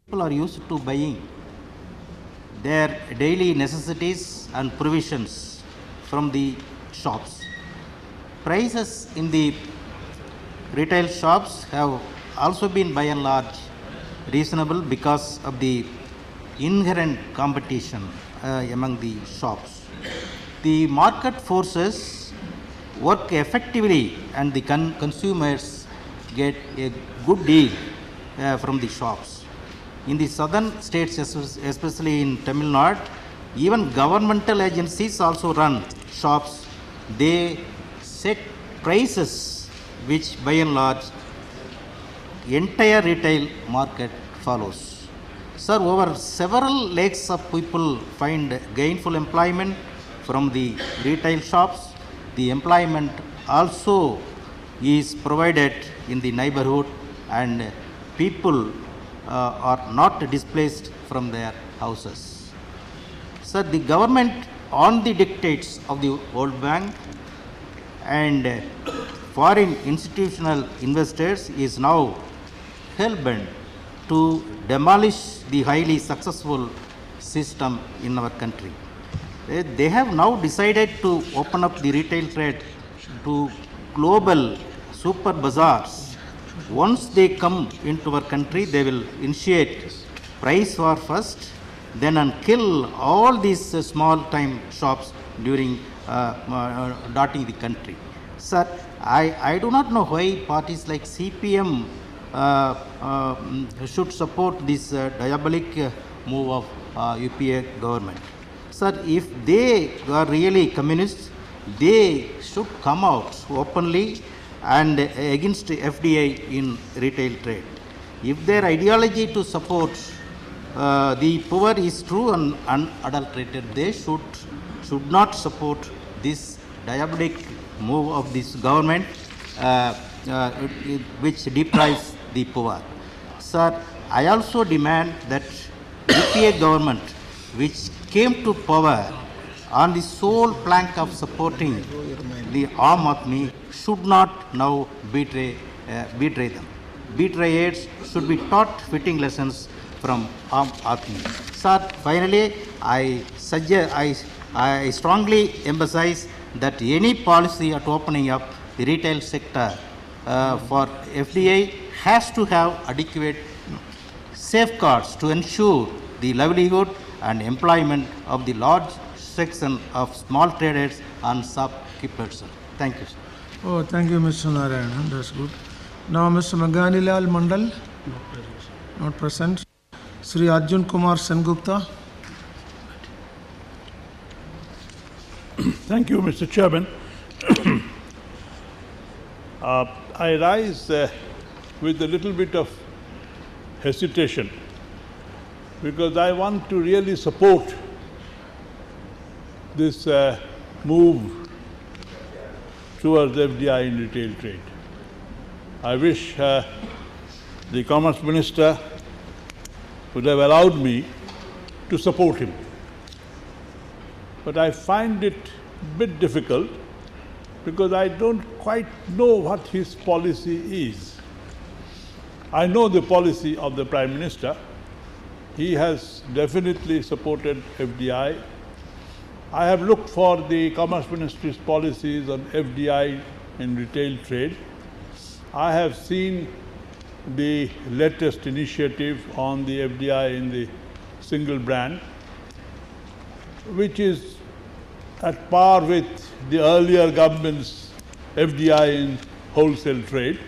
People are used to buying their daily necessities and provisions from the shops. Prices in the retail shops have also been by and large reasonable because of the inherent competition among the shops. The market forces work effectively and the consumers get a good deal from the shops. In the southern states, especially in Tamil Nadu, even governmental agencies also run shops. They set prices which by and large entire retail market follows. Sir, over several lakhs of people find gainful employment from the retail shops. The employment also is provided in the neighborhood and people are not displaced from their houses. Sir, the government on the dictates of the World Bank and foreign institutional investors is now hell-bent to demolish the highly successful system in our country. They have now decided to open up the retail trade to global super bazaars. Once they come into our country, they will initiate price war first, then and kill all these small-time shops during dotting the country. Sir, I do not know why parties like CPM should support this diabolic move of UPA government. Sir, if they are really communists, they should come out openly and against FDI in retail trade. If their ideology to support the poor is true and unadulterated, they should not support this diabolic move of this government which deprives the poor. Sir, I also demand that UPA government, which came to power on the sole plank of supporting the Aam Aadmi, should not now betray them. Betrayers should be taught fitting lessons from Aam Aadmi. Sir, finally, I strongly emphasize that any policy at opening up the retail sector for FDI has to have adequate safeguards to ensure the livelihood and employment of the large section of small traders and shopkeepers. Thank you, sir. Oh, thank you, Mr. Narayana. That's good. Now, Mr. Maganilal Mandal, not present. Sri Arjun Kumar Sengupta. Thank you, Mr. Chairman. I rise with a little bit of hesitation because I want to really support this move towards FDI in retail trade. I wish the Commerce Minister would have allowed me to support him. But I find it a bit difficult because I don't quite know what his policy is. I know the policy of the Prime Minister. He has definitely supported FDI. I have looked for the Commerce Ministry's policies on FDI in retail trade. I have seen the latest initiative on the FDI in the single brand, which is at par with the earlier government's FDI in wholesale trade.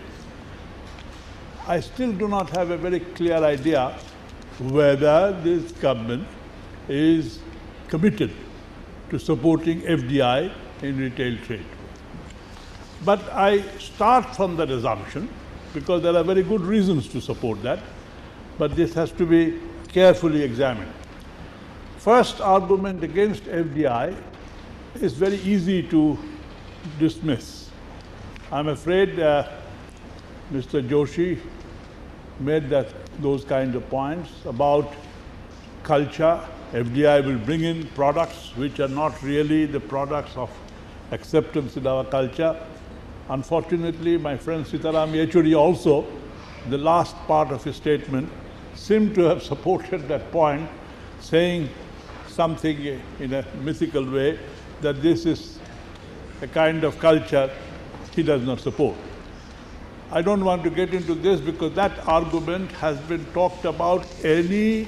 I still do not have a very clear idea whether this government is committed to supporting FDI in retail trade. But I start from that assumption because there are very good reasons to support that, but this has to be carefully examined. First argument against FDI is very easy to dismiss. I'm afraid Mr. Joshi made those kinds of points about culture. FDI will bring in products which are not really the products of acceptance in our culture. Unfortunately, my friend Sitaram Yechuri also the last part of his statement seemed to have supported that point, saying something in a mythical way that this is a kind of culture he does not support. I don't want to get into this because that argument has been talked about any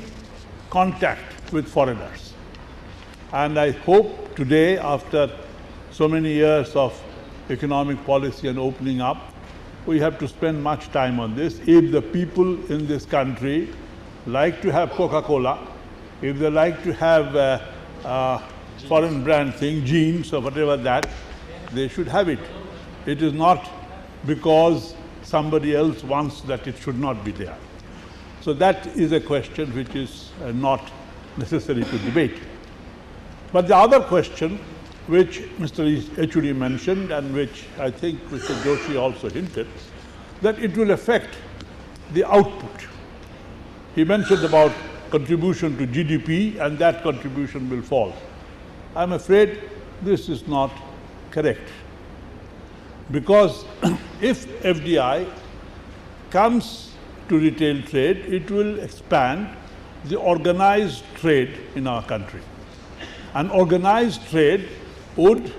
contact with foreigners. And I hope today, after so many years of economic policy and opening up, we have to spend much time on this. If the people in this country like to have Coca-Cola, if they like to have foreign brand thing, jeans or whatever that, they should have it. It is not because somebody else wants that it should not be there. So that is a question which is not necessary to debate. But the other question which Mr. Echuri mentioned and which I think Mr. Joshi also hinted, that it will affect the output. He mentioned about contribution to GDP and that contribution will fall. I'm afraid this is not correct. Because if FDI comes to retail trade, it will expand the organized trade in our country. And organized trade would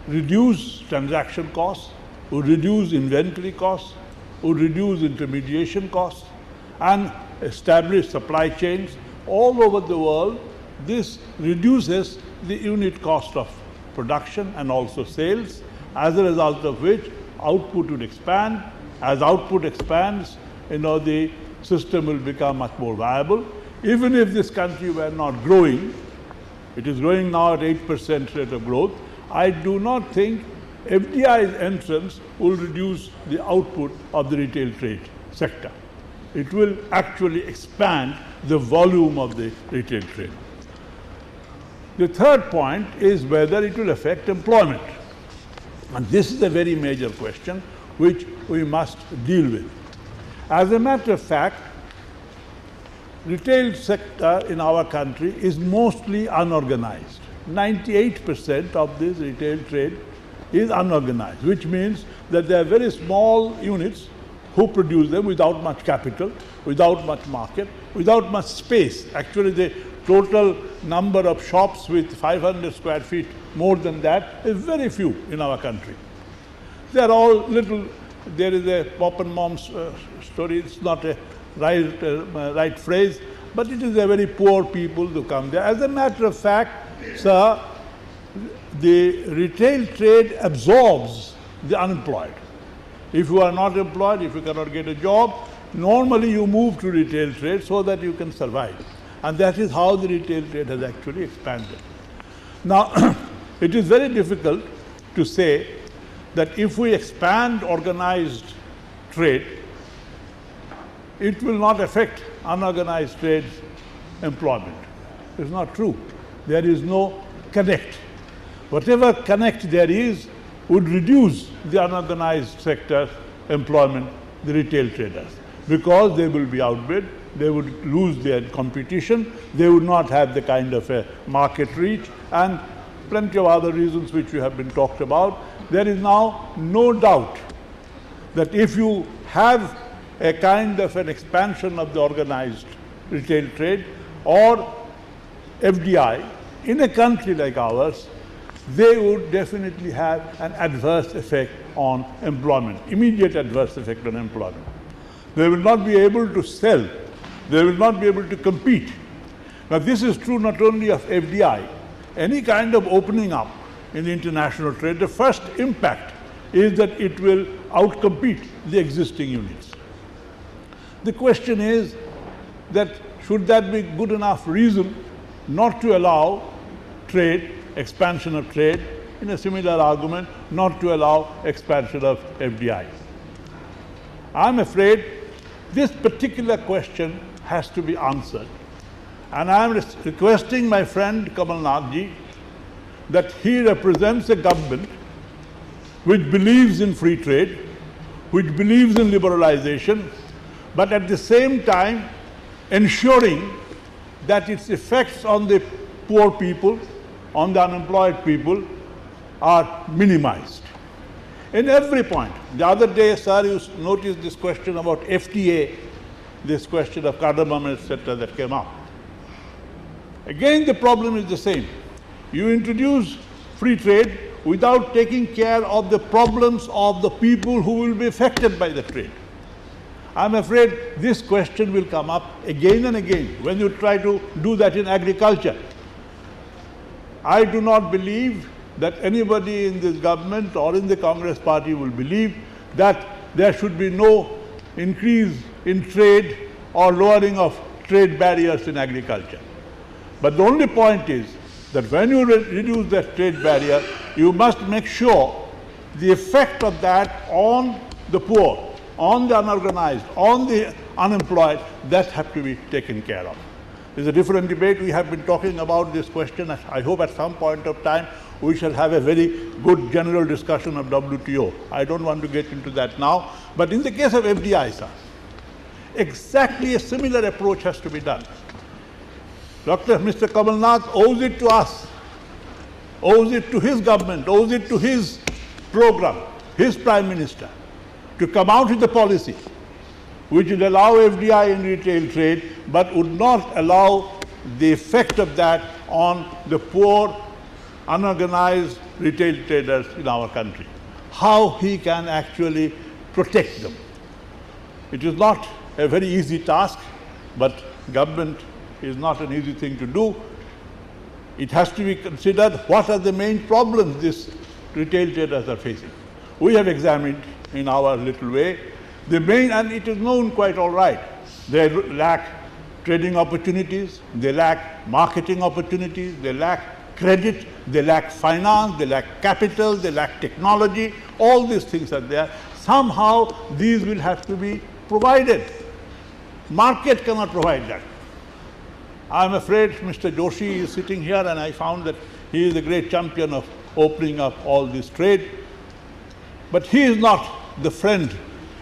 reduce transaction costs, would reduce inventory costs, would reduce intermediation costs, and establish supply chains all over the world. This reduces the unit cost of production and also sales, as a result of which output would expand. As output expands, the system will become much more viable. Even if this country were not growing, it is growing now at 8% rate of growth, I do not think FDI's entrance will reduce the output of the retail trade sector. It will actually expand the volume of the retail trade. The third point is whether it will affect employment. And this is a very major question which we must deal with. As a matter of fact, retail sector in our country is mostly unorganized. 98% of this retail trade is unorganized, which means that there are very small units who produce them without much capital, without much market, without much space. Actually, the total number of shops with 500 square feet, more than that, is very few in our country. They are all little, there is a Pop and Mom's story, it's not a right phrase, but it is a very poor people who come there. As a matter of fact, sir, the retail trade absorbs the unemployed. If you are not employed, if you cannot get a job, normally you move to retail trade so that you can survive. And that is how the retail trade has actually expanded. Now, it is very difficult to say that if we expand organized trade, it will not affect unorganized trade's employment. It's not true. There is no connect. Whatever connect there is would reduce the unorganized sector's employment, the retail traders, because they will be outbid, they would lose their competition, they would not have the kind of a market reach, and plenty of other reasons which we have been talked about. There is now no doubt that if you have a kind of an expansion of the organized retail trade or FDI in a country like ours, they would definitely have an adverse effect on employment, immediate adverse effect on employment. They will not be able to sell, they will not be able to compete. Now this is true not only of FDI, any kind of opening up in the international trade, the first impact is that it will outcompete the existing units. The question is that should that be good enough reason not to allow trade, expansion of trade, in a similar argument, not to allow expansion of FDI. I'm afraid this particular question has to be answered. And I'm requesting my friend Kamal Nathji that he represents a government which believes in free trade, which believes in liberalization, but at the same time ensuring that its effects on the poor people, on the unemployed people, are minimized. in every point. The other day, sir, you noticed this question about FTA, this question of cardamom, etc., that came up. Again, the problem is the same. You introduce free trade without taking care of the problems of the people who will be affected by the trade. I'm afraid this question will come up again and again when you try to do that in agriculture. I do not believe that anybody in this government or in the Congress party will believe that there should be no increase in trade or lowering of trade barriers in agriculture. But the only point is that when you reduce that trade barrier, you must make sure the effect of that on the poor, on the unorganized, on the unemployed, that have to be taken care of. There's a different debate. We have been talking about this question. I hope at some point of time we shall have a very good general discussion of WTO. I don't want to get into that now. But in the case of FDI, sir, exactly a similar approach has to be done. Mr. Kamal Nath owes it to us, owes it to his government, owes it to his program, his Prime Minister, to come out with a policy which would allow FDI in retail trade, but would not allow the effect of that on the poor, unorganized retail traders in our country. How he can actually protect them. It is not a very easy task, but government is not an easy thing to do. It has to be considered what are the main problems these retail traders are facing. We have examined in our little way the main, and it is known quite all right. They lack trading opportunities, they lack marketing opportunities, they lack credit, they lack finance, they lack capital, they lack technology. All these things are there. Somehow these will have to be provided. Market cannot provide that. I'm afraid Mr. Joshi is sitting here, and I found that he is a great champion of opening up all this trade. But he is not the friend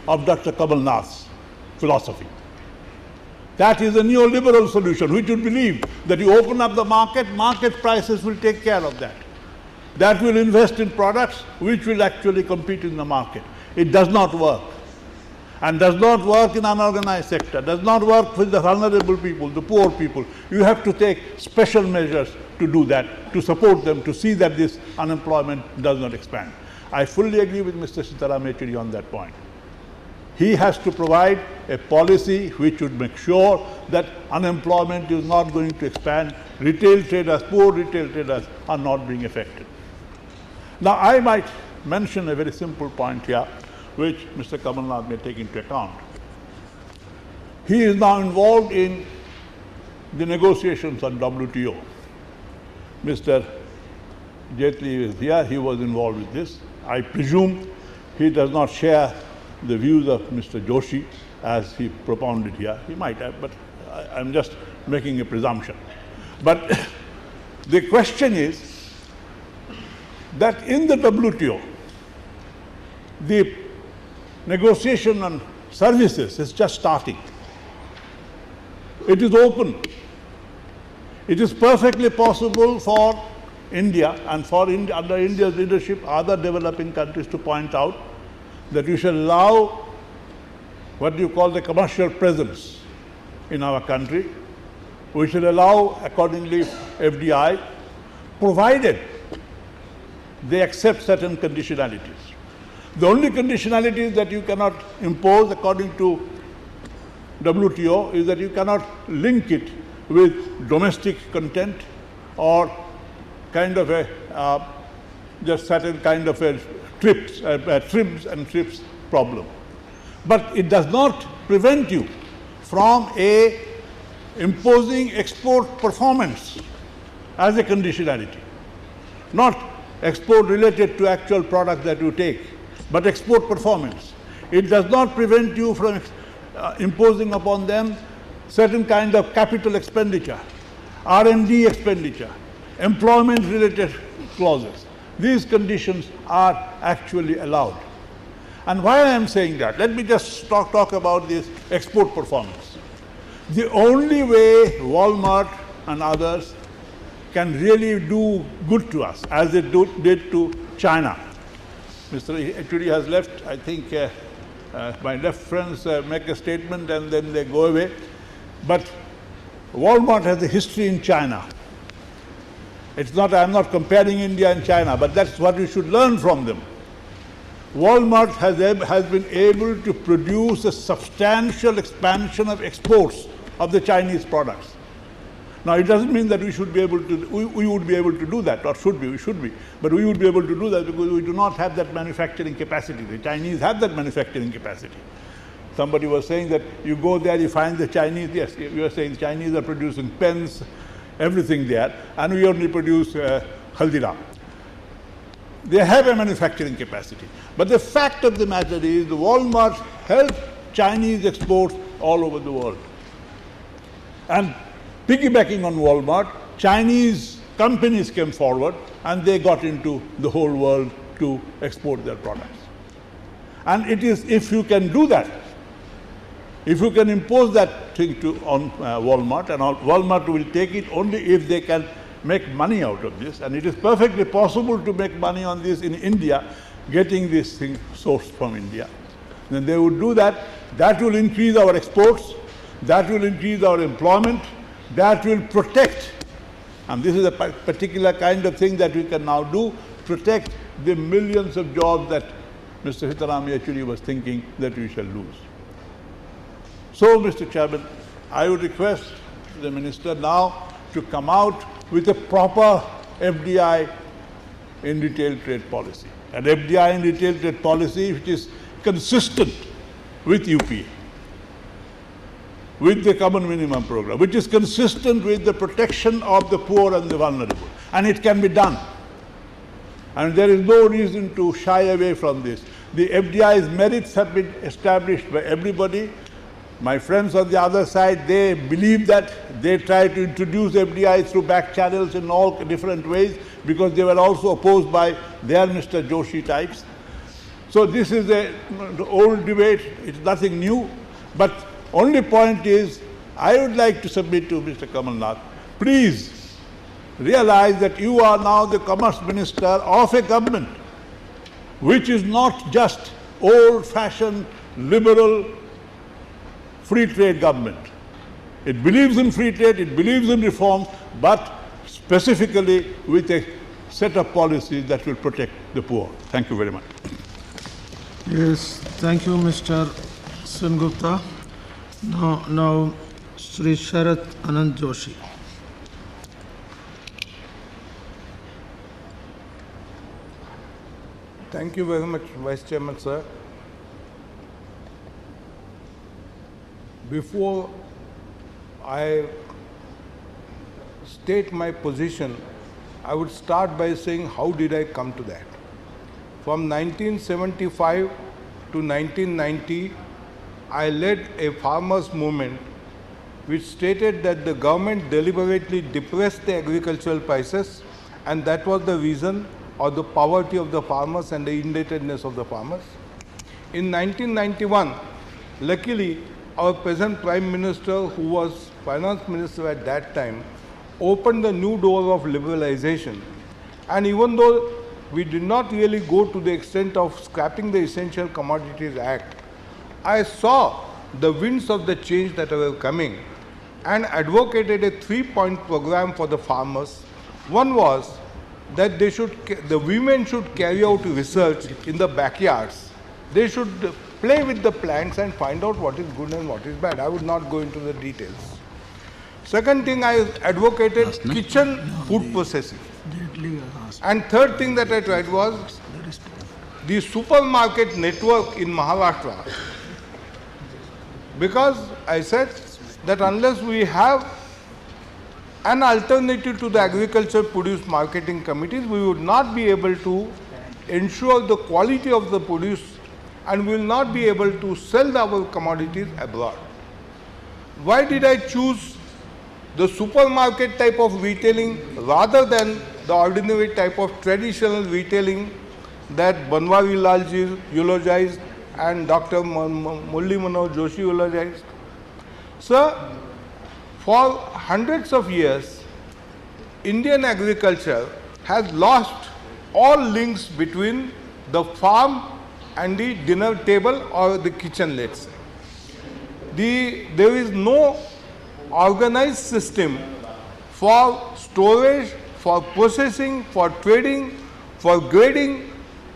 of Dr. Kamal Nath's philosophy. That is a neoliberal solution, which would believe that you open up the market, market prices will take care of that. That will invest in products which will actually compete in the market. It does not work. And does not work in unorganized sector, does not work with the vulnerable people, the poor people. You have to take special measures to do that, to support them, to see that this unemployment does not expand. I fully agree with Mr. Sitaram Yechuri on that point. He has to provide a policy which would make sure that unemployment is not going to expand. Retail traders, poor retail traders are not being affected. Now, I might mention a very simple point here, which Mr. Kamal Nath may take into account. He is now involved in the negotiations on WTO. Mr. Jaitley is here, he was involved with this. I presume he does not share the views of Mr. Joshi as he propounded here. He might have, but I'm just making a presumption. But the question is that in the WTO, the negotiation on services is just starting. It is open. It is perfectly possible for India and for under India's leadership, other developing countries to point out that we shall allow what you call the commercial presence in our country. We shall allow accordingly FDI, provided they accept certain conditionalities. The only conditionalities that you cannot impose according to WTO is that you cannot link it with domestic content or kind of a just certain kind of a trims and trips problem. But it does not prevent you from imposing export performance as a conditionality, not export related to actual product that you take, but export performance. It does not prevent you from imposing upon them certain kind of capital expenditure, R&D expenditure, employment-related clauses. These conditions are actually allowed. And why I am saying that, let me just talk about this export performance. The only way Walmart and others can really do good to us, as they did to China, Mr. Yechury has left. I think my left friends make a statement and then they go away. But Walmart has a history in China. It's not, I'm not comparing India and China, but that's what we should learn from them. Walmart has been able to produce a substantial expansion of exports of the Chinese products. Now, it doesn't mean that we should be able to, we would be able to do that, or should be, we should be. But we would be able to do that because we do not have that manufacturing capacity. The Chinese have that manufacturing capacity. Somebody was saying that you go there, you find the Chinese, yes, you are saying the Chinese are producing pens, everything there, and we only produce Haldiram. They have a manufacturing capacity. But the fact of the matter is the Walmart helped Chinese exports all over the world. And piggybacking on Walmart, Chinese companies came forward and they got into the whole world to export their products. And it is, if you can do that, if you can impose that thing on Walmart, and Walmart will take it only if they can make money out of this, and it is perfectly possible to make money on this in India, getting this thing sourced from India. Then they would do that. That will increase our exports, that will increase our employment, that will protect, and this is a particular kind of thing that we can now do, protect the millions of jobs that Mr. Sitaram Yechury was thinking that we shall lose. So, Mr. Chairman, I would request the Minister now to come out with a proper FDI in retail trade policy. An FDI in retail trade policy which is consistent with UPA, with the common minimum program, which is consistent with the protection of the poor and the vulnerable. And it can be done. And there is no reason to shy away from this. The FDI's merits have been established by everybody. My friends on the other side, they believe that. They try to introduce FDI through back channels in all different ways because they were also opposed by their Mr. Joshi types. So this is an old debate. It's nothing new. But only point is, I would like to submit to Mr. Kamal Nath, please realize that you are now the Commerce Minister of a government which is not just old-fashioned, liberal, free trade government. It believes in free trade, it believes in reforms, but specifically with a set of policies that will protect the poor. Thank you very much. Yes, thank you, Mr. Sengupta. Now, Sri Sharath Anand Joshi. Thank you very much, Vice Chairman, sir. Before I state my position, I would start by saying how did I come to that. From 1975 to 1990, I led a farmers' movement which stated that the government deliberately depressed the agricultural prices, and that was the reason of the poverty of the farmers and the indebtedness of the farmers. In 1991, luckily, our present Prime Minister, who was Finance Minister at that time, opened the new door of liberalization. And even though we did not really go to the extent of scrapping the Essential Commodities Act, I saw the winds of the change that were coming and advocated a 3-point program for the farmers. One was that the women should carry out research in the backyards. They should play with the plants and find out what is good and what is bad. I would not go into the details. Second thing, I advocated kitchen food processing. And third thing that I tried was the supermarket network in Maharashtra. Because I said that unless we have an alternative to the agriculture produce marketing committees, we would not be able to ensure the quality of the produce and will not be able to sell our commodities abroad. Why did I choose the supermarket type of retailing rather than the ordinary type of traditional retailing that Banwari Lalji eulogized and Dr. Murli Manohar Joshi eulogized? Sir, for hundreds of years, Indian agriculture has lost all links between the farm and the dinner table or the kitchen, let's say. There is no organized system for storage, for processing, for trading, for grading,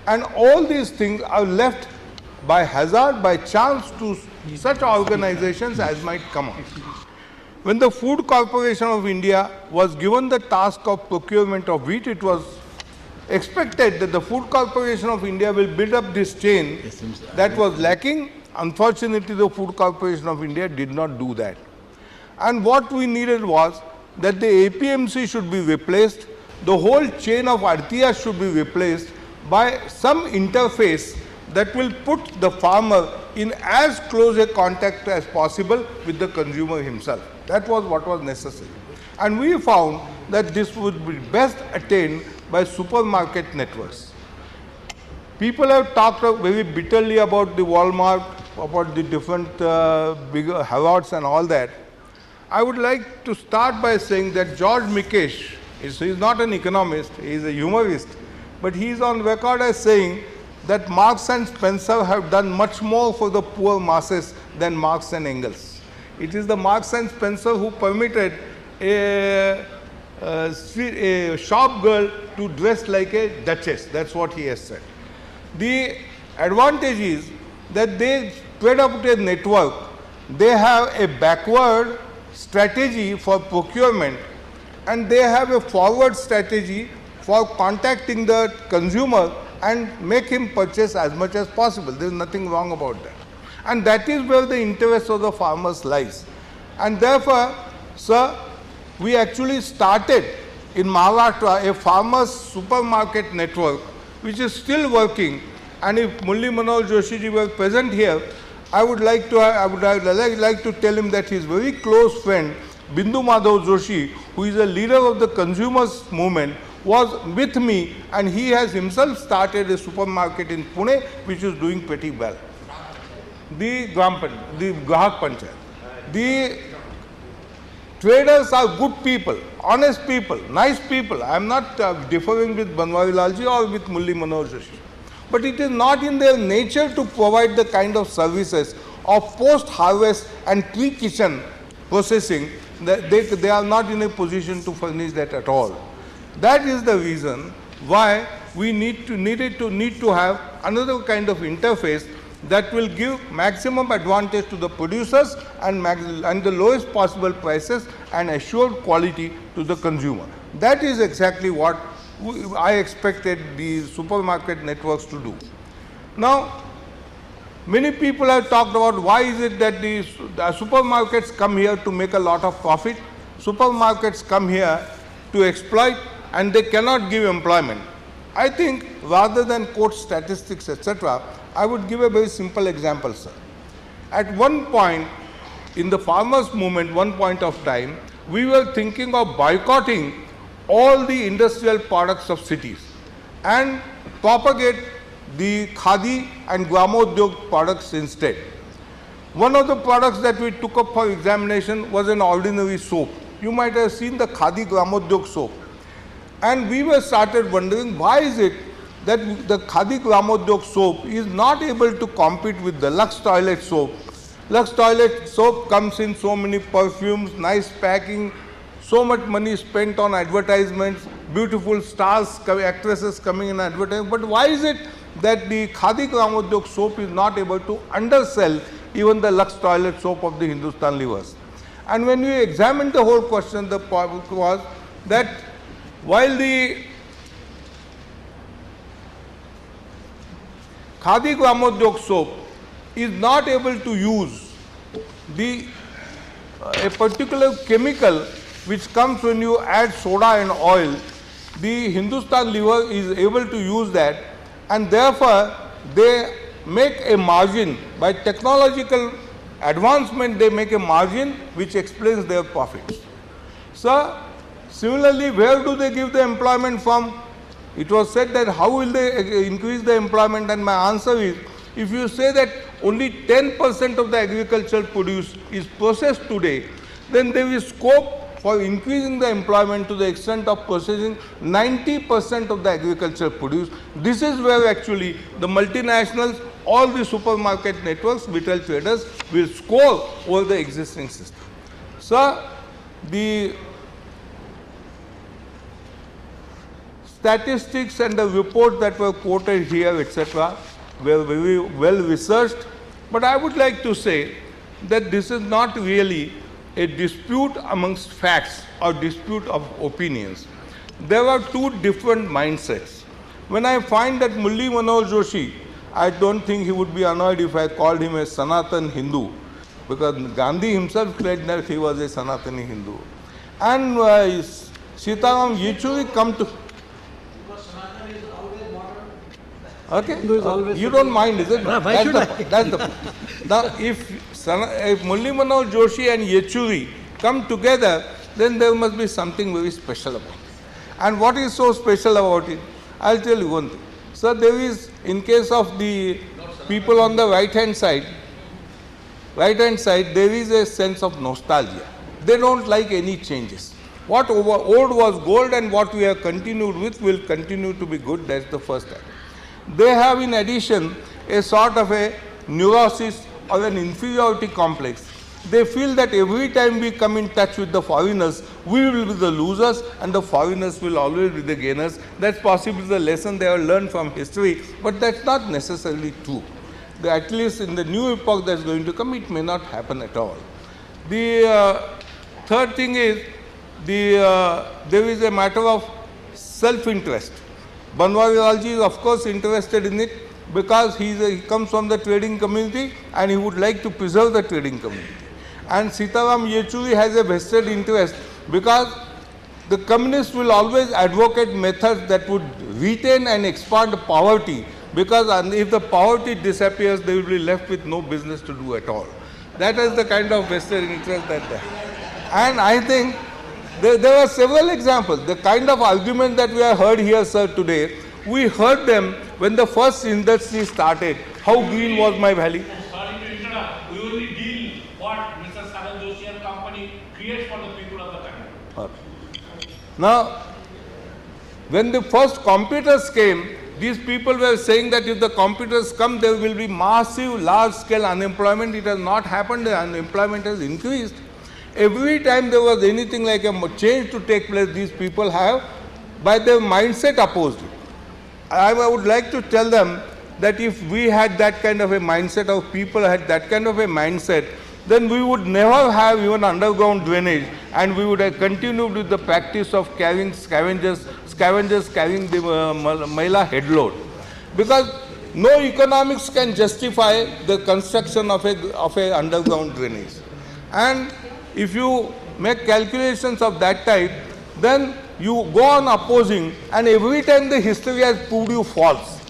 and all these things are left by hazard, by chance to such organizations as might come up. When the Food Corporation of India was given the task of procurement of wheat, it was expected that the Food Corporation of India will build up this chain. That was lacking. Unfortunately, the Food Corporation of India did not do that. And what we needed was that the APMC should be replaced, the whole chain of Artiya should be replaced by some interface that will put the farmer in as close a contact as possible with the consumer himself. That was what was necessary. And we found that this would be best attained by supermarket networks. People have talked very bitterly about the Walmart, about the different bigger Harrods and all that. I would like to start by saying that George Mikesh, he is not an economist, he is a humorist, but he is on record as saying that Marx and Spencer have done much more for the poor masses than Marx and Engels. It is the Marx and Spencer who permitted a shop girl to dress like a duchess. That's what he has said. The advantage is that they spread out a network. They have a backward strategy for procurement, and they have a forward strategy for contacting the consumer and make him purchase as much as possible. There is nothing wrong about that. And that is where the interest of the farmers lies. And therefore, sir, we actually started in Maharashtra a farmers supermarket network which is still working. And if Murli Manohar Joshi ji were present here, I would like to tell him that his very close friend Bindu Madhav Joshi, who is a leader of the consumers movement, was with me, and he has himself started a supermarket in Pune which is doing pretty well. The Grahak Panchayat. The traders are good people, honest people, nice people. I am not differing with Banwari Lalji or with Murli Manohar Joshi. But it is not in their nature to provide the kind of services of post-harvest and pre-kitchen processing. That they are not in a position to furnish that at all. That is the reason why we need to have another kind of interface that will give maximum advantage to the producers and the lowest possible prices and assured quality to the consumer. That is exactly what I expected the supermarket networks to do. Now, many people have talked about why is it that the supermarkets come here to make a lot of profit, supermarkets come here to exploit, and they cannot give employment. I think rather than quote statistics, etc., I would give a very simple example, sir. At one point in the farmers' movement, one point of time, we were thinking of boycotting all the industrial products of cities and propagate the khadi and gramodyog products instead. One of the products that we took up for examination was an ordinary soap. You might have seen the khadi gramodyog soap. And we were started wondering why is it that the khadi gramodyog soap is not able to compete with the Lux toilet soap. Lux toilet soap comes in so many perfumes, nice packing, so much money spent on advertisements, beautiful stars, actresses coming in advertising. But why is it that the khadi gramodyog soap is not able to undersell even the Lux toilet soap of the Hindustan Levers? And when we examined the whole question, the point was that while the khadi gramodyog soap is not able to use a particular chemical which comes when you add soda and oil, the Hindustan Lever is able to use that, and therefore they make a margin. By technological advancement, they make a margin which explains their profits. So, similarly, where do they give the employment from? It was said that how will they increase the employment, and my answer is, if you say that only 10% of the agricultural produce is processed today, then there is scope for increasing the employment to the extent of processing 90% of the agricultural produce. This is where actually the multinationals, all the supermarket networks, retail traders will score over the existing system. Sir, the statistics and the reports that were quoted here, etc., were very well researched, but I would like to say that this is not really a dispute amongst facts or dispute of opinions. There are two different mindsets. When I find that Mulli Manoj Joshi, I don't think he would be annoyed if I called him a Sanatan Hindu, because Gandhi himself claimed that he was a Sanatani Hindu. And Sitaram Yechuri come to... Okay, you don't mind, is it? No, why should I? That's the now, if Mulli Manoj Joshi and Yechuri come together, then there must be something very special about it. And what is so special about it? I'll tell you one thing. Sir, there is, in case of the people on the right-hand side, there is a sense of nostalgia. They don't like any changes. What old was gold and what we have continued with will continue to be good. That's the first thing. They have in addition a sort of a neurosis or an inferiority complex. They feel that every time we come in touch with the foreigners, we will be the losers and the foreigners will always be the gainers. That's possibly the lesson they have learned from history, but that's not necessarily true. At least in the new epoch that's going to come, it may not happen at all. The third thing is, there is a matter of self-interest. Banwarilalji is of course interested in it because he comes from the trading community and he would like to preserve the trading community. And Sitaram Yechuri has a vested interest because the communists will always advocate methods that would retain and expand poverty, because if the poverty disappears, they will be left with no business to do at all. That is the kind of vested interest that they have. And I think there are several examples. The kind of argument that we have heard here, sir, today, we heard them when the first industry started. How green was my valley? Sorry to interrupt. We only deal what Mr. Saran Joshi and company creates for the people of the country. Okay. Now, when the first computers came, these people were saying that if the computers come, there will be massive, large-scale unemployment. It has not happened. The unemployment has increased. Every time there was anything like a change to take place, these people have, by their mindset, opposed it. I would like to tell them that if we had that kind of a mindset, or people had that kind of a mindset, then we would never have even underground drainage, and we would have continued with the practice of carrying scavengers carrying the Maila headload. Because no economics can justify the construction of a underground drainage. And if you make calculations of that type, then you go on opposing, and every time the history has proved you false.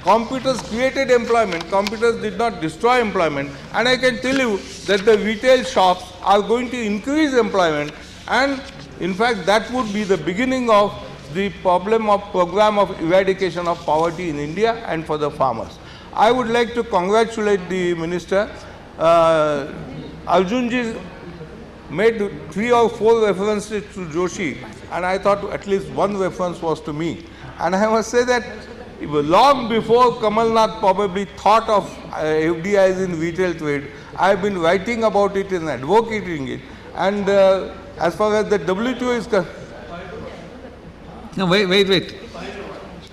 Computers created employment, computers did not destroy employment, and I can tell you that the retail shops are going to increase employment, and in fact that would be the beginning of the program of eradication of poverty in India and for the farmers. I would like to congratulate the minister. Arjunji made 3 or 4 references to Joshi, and I thought at least one reference was to me. And I must say that long before Kamal Nath probably thought of FDIs in retail trade, I have been writing about it and advocating it. And as far as the WTO is concerned... No, wait.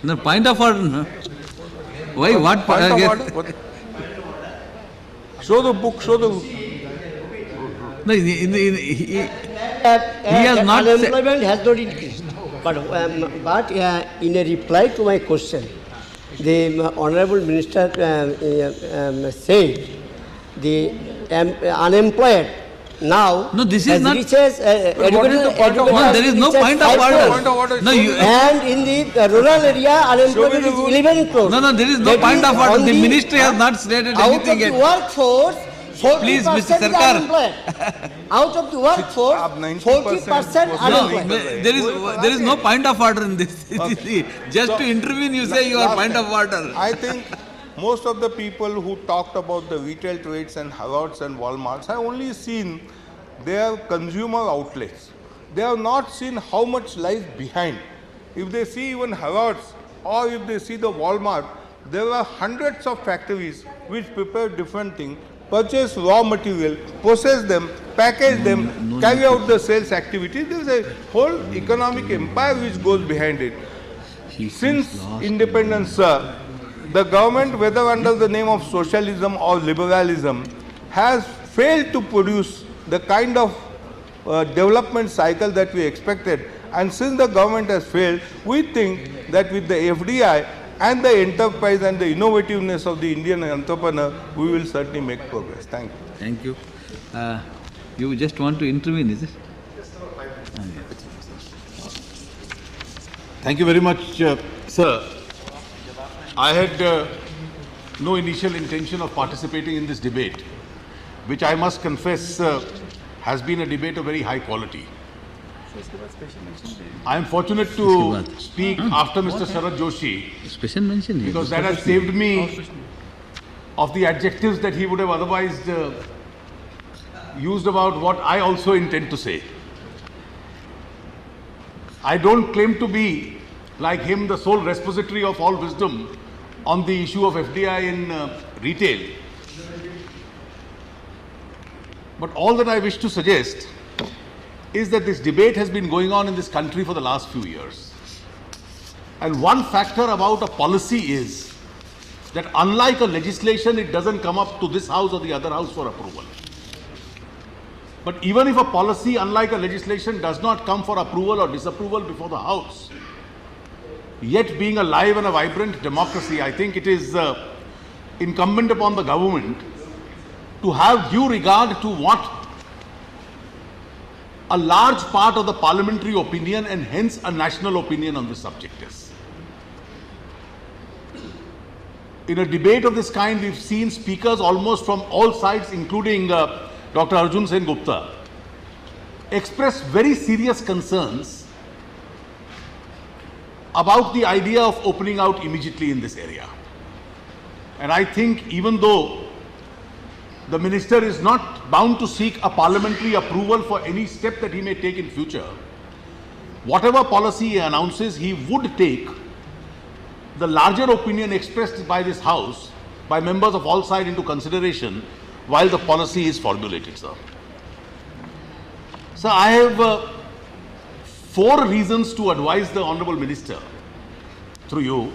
No, point of order. No? Why? What? Point of order? Show the book, show the book. No, he has not unemployment has not increased. But in a reply to my question, the Honorable Minister said the unemployed now no, this is not. reaches No, there is no point of order. No, you. And in the rural area, unemployment is 11 crores. No, there is no point of order. The ministry has not stated anything yet. Out of the workforce, 40% Please, Mr. is Sarkar. unemployed. Out of the workforce, 40% No, unemployed. there is no point of order in this. Just to intervene, you say you are point of order. I think most of the people who talked about the retail trades and Harrods and Walmarts have only seen their consumer outlets. they have not seen how much lies behind. If they see even Harrods or if they see the Walmart, there are hundreds of factories which prepare different things, purchase raw material, process them, package them, carry out the sales activity. There is a whole economic empire which goes behind it. Since independence, sir, the government, whether under the name of socialism or liberalism, has failed to produce the kind of development cycle that we expected. And since the government has failed, we think that with the FDI and the enterprise and the innovativeness of the Indian entrepreneur, we will certainly make progress. Thank you. Thank you. You just want to intervene, is it? Thank you very much, sir. I had no initial intention of participating in this debate, which I must confess has been a debate of very high quality. I am fortunate to speak after Mr. Sharad Joshi Special mention because that has saved me of the adjectives that he would have otherwise used about what I also intend to say. I don't claim to be, like him, the sole repository of all wisdom on the issue of FDI in retail. But all that I wish to suggest is that this debate has been going on in this country for the last few years. And one factor about a policy is that unlike a legislation, it doesn't come up to this house or the other house for approval. But even if a policy, unlike a legislation, does not come for approval or disapproval before the house, yet being a live and a vibrant democracy, I think it is incumbent upon the government to have due regard to what a large part of the parliamentary opinion and hence a national opinion on this subject is. In a debate of this kind, we've seen speakers almost from all sides, including Dr. Arjun Sen Gupta, express very serious concerns about the idea of opening out immediately in this area. And I think even though the minister is not bound to seek a parliamentary approval for any step that he may take in future, whatever policy he announces, he would take the larger opinion expressed by this house, by members of all sides, into consideration while the policy is formulated, sir. So I have 4 reasons to advise the Honorable Minister, through you,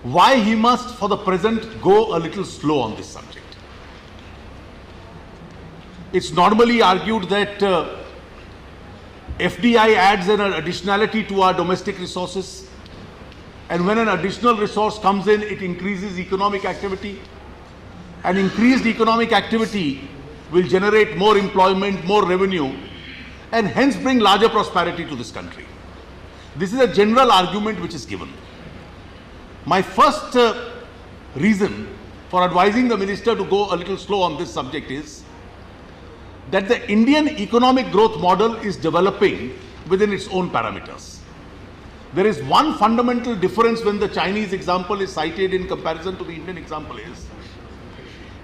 why he must for the present go a little slow on this subject. It's normally argued that FDI adds an additionality to our domestic resources, and when an additional resource comes in, it increases economic activity, and increased economic activity will generate more employment, more revenue, and hence bring larger prosperity to this country. This is a general argument which is given. My first reason for advising the minister to go a little slow on this subject is that the Indian economic growth model is developing within its own parameters. There is one fundamental difference when the Chinese example is cited in comparison to the Indian example is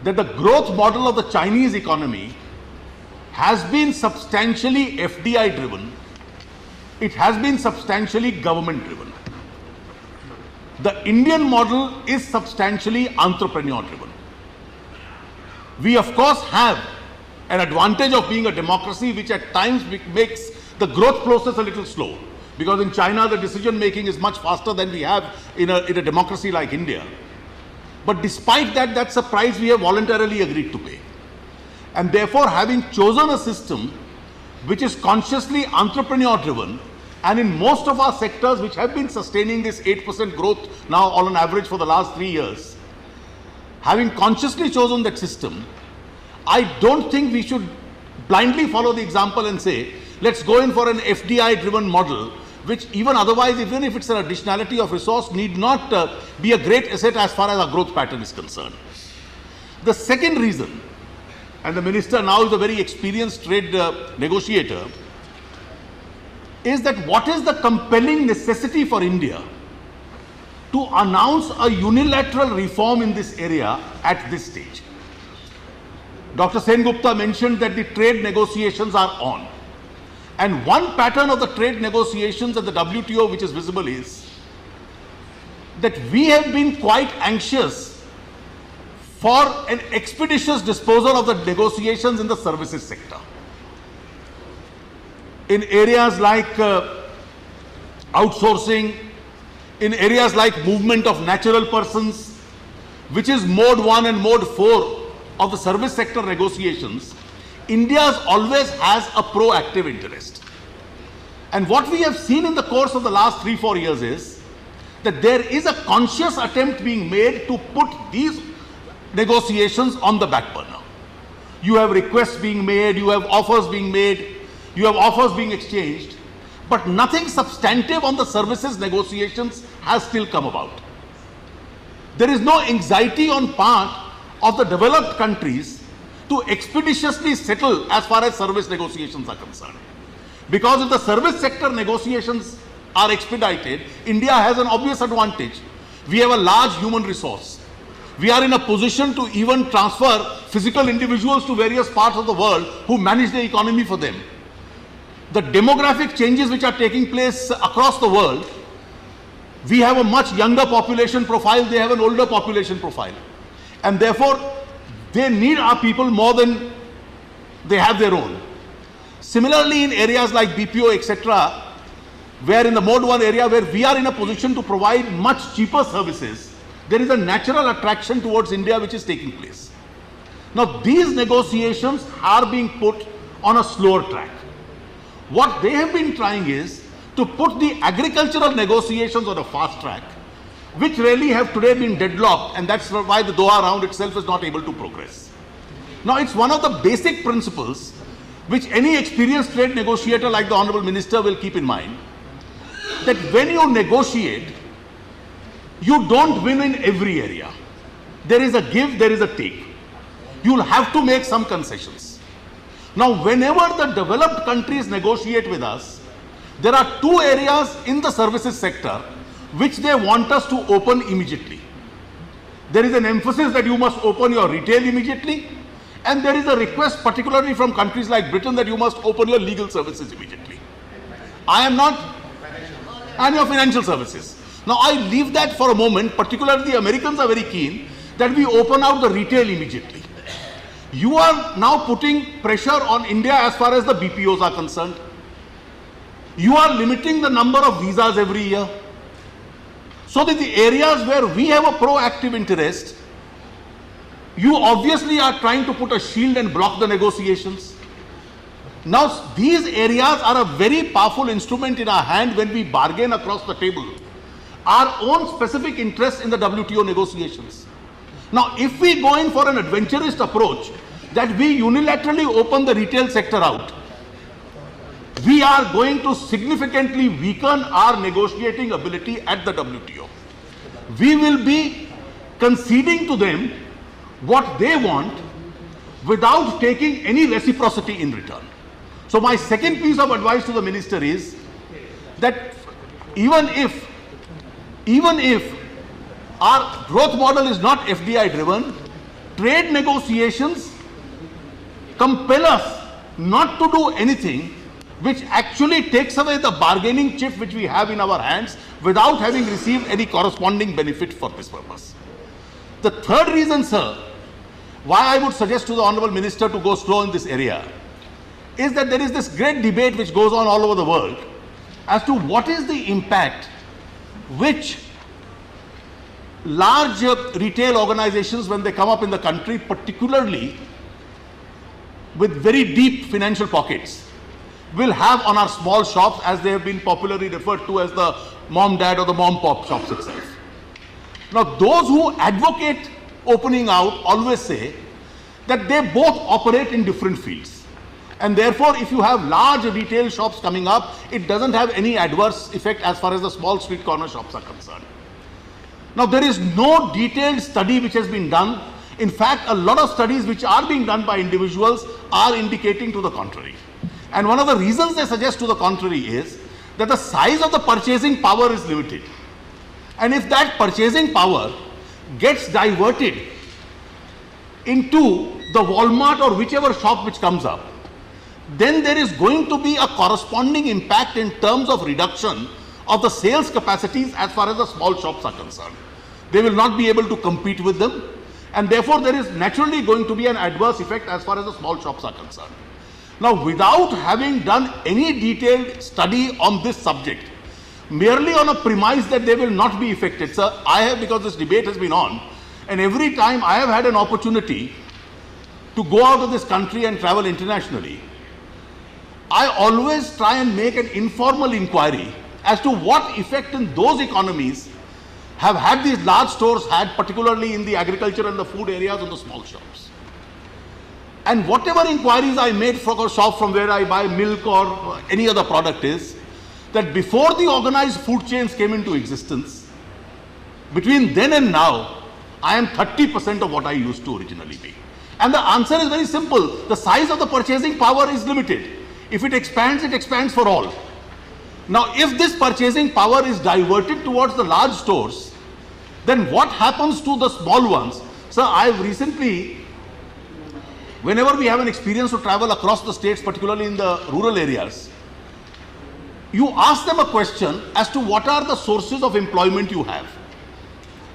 that the growth model of the Chinese economy has been substantially FDI driven. It has been substantially government driven. The Indian model is substantially entrepreneur driven. We of course have an advantage of being a democracy which at times makes the growth process a little slow, because in China the decision making is much faster than we have in a democracy like India. But despite that, that's a price we have voluntarily agreed to pay. And therefore, having chosen a system which is consciously entrepreneur driven, and in most of our sectors which have been sustaining this 8% growth now on an average for the last 3 years, having consciously chosen that system, I don't think we should blindly follow the example and say, let's go in for an FDI driven model, which even otherwise, even if it's an additionality of resource, need not be a great asset as far as our growth pattern is concerned. The second reason, and the minister now is a very experienced trade negotiator, is that what is the compelling necessity for India to announce a unilateral reform in this area at this stage? Dr. Sen Gupta mentioned that the trade negotiations are on. And one pattern of the trade negotiations at the WTO which is visible is that we have been quite anxious for an expeditious disposal of the negotiations in the services sector. In areas like outsourcing, in areas like movement of natural persons, which is mode 1 and mode 4 of the service sector negotiations, India always has a proactive interest. And what we have seen in the course of the last 3-4 years is that there is a conscious attempt being made to put these negotiations on the back burner. You have requests being made, you have offers being made, you have offers being exchanged, but nothing substantive on the services negotiations has still come about. There is no anxiety on part of the developed countries to expeditiously settle as far as service negotiations are concerned. Because if the service sector negotiations are expedited, India has an obvious advantage. We have a large human resource. We are in a position to even transfer physical individuals to various parts of the world who manage the economy for them. The demographic changes which are taking place across the world, we have a much younger population profile, they have an older population profile. And therefore, they need our people more than they have their own. Similarly, in areas like BPO, etc., where in the mode 1 area where we are in a position to provide much cheaper services, there is a natural attraction towards India which is taking place. Now, these negotiations are being put on a slower track. What they have been trying is to put the agricultural negotiations on a fast track, which really have today been deadlocked, and that's why the Doha round itself is not able to progress. Now, it's one of the basic principles which any experienced trade negotiator like the Honorable Minister will keep in mind, that when you negotiate, you don't win in every area. There is a give, there is a take. You'll have to make some concessions. Now, whenever the developed countries negotiate with us, there are 2 areas in the services sector which they want us to open immediately. There is an emphasis that you must open your retail immediately, and there is a request particularly from countries like Britain that you must open your legal services immediately. And your financial services. Now, I leave that for a moment. Particularly the Americans are very keen that we open out the retail immediately. You are now putting pressure on India as far as the BPOs are concerned. You are limiting the number of visas every year. So that the areas where we have a proactive interest, you obviously are trying to put a shield and block the negotiations. Now, these areas are a very powerful instrument in our hand when we bargain across the table our own specific interests in the WTO negotiations. Now, if we go in for an adventurous approach that we unilaterally open the retail sector out, we are going to significantly weaken our negotiating ability at the WTO. We will be conceding to them what they want without taking any reciprocity in return. So my second piece of advice to the minister is that even if our growth model is not FDI driven, trade negotiations compel us not to do anything which actually takes away the bargaining chip which we have in our hands without having received any corresponding benefit for this purpose. The third reason, sir, why I would suggest to the Honorable Minister to go slow in this area is that there is this great debate which goes on all over the world as to what is the impact which large retail organizations, when they come up in the country, particularly with very deep financial pockets, will have on our small shops, as they have been popularly referred to as the mom-dad or the mom-pop shops itself. Now, those who advocate opening out always say that they both operate in different fields. And therefore, if you have large retail shops coming up, it doesn't have any adverse effect as far as the small street corner shops are concerned. Now, there is no detailed study which has been done. In fact, a lot of studies which are being done by individuals are indicating to the contrary. And one of the reasons they suggest to the contrary is that the size of the purchasing power is limited. And if that purchasing power gets diverted into the Walmart or whichever shop which comes up, then there is going to be a corresponding impact in terms of reduction of the sales capacities as far as the small shops are concerned. They will not be able to compete with them, and therefore there is naturally going to be an adverse effect as far as the small shops are concerned. Now, without having done any detailed study on this subject, merely on a premise that they will not be affected, sir, I have, because this debate has been on, and every time I have had an opportunity to go out of this country and travel internationally, I always try and make an informal inquiry as to what effect in those economies have had these large stores had, particularly in the agriculture and the food areas on the small shops. And whatever inquiries I made from a shop from where I buy milk or any other product is, that before the organized food chains came into existence, between then and now, I am 30% of what I used to originally be. And the answer is very simple. The size of the purchasing power is limited. If it expands for all. Now, if this purchasing power is diverted towards the large stores, then what happens to the small ones? Sir, I've recently, whenever we have an experience to travel across the states, particularly in the rural areas, you ask them a question as to what are the sources of employment you have.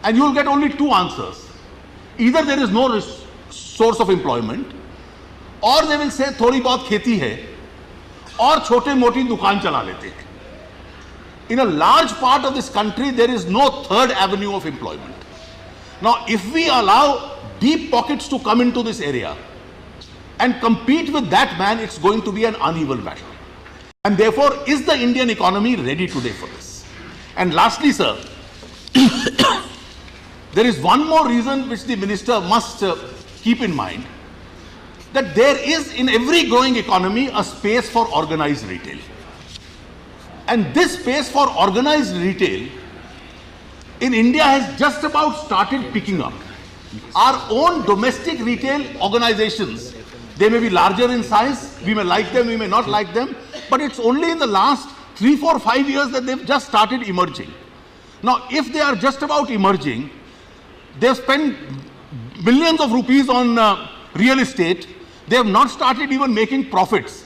And you will get only two answers. Either there is no source of employment, or they will say थोड़ी बहुत खेती है और छोटे मोटी दुकान चला लेते हैं. In a large part of this country, there is no third avenue of employment. Now, if we allow deep pockets to come into this area and compete with that man, it's going to be an uneven battle. And therefore, is the Indian economy ready today for this? And lastly, sir, there is one more reason which the minister must keep in mind, that there is in every growing economy a space for organized retail. And this space for organized retail in India has just about started picking up. Our own domestic retail organizations, they may be larger in size, we may like them, we may not like them, but it's only in the last 3, 4, 5 years that they've just started emerging. Now, if they are just about emerging, they've spent millions of rupees on real estate, they have not started even making profits.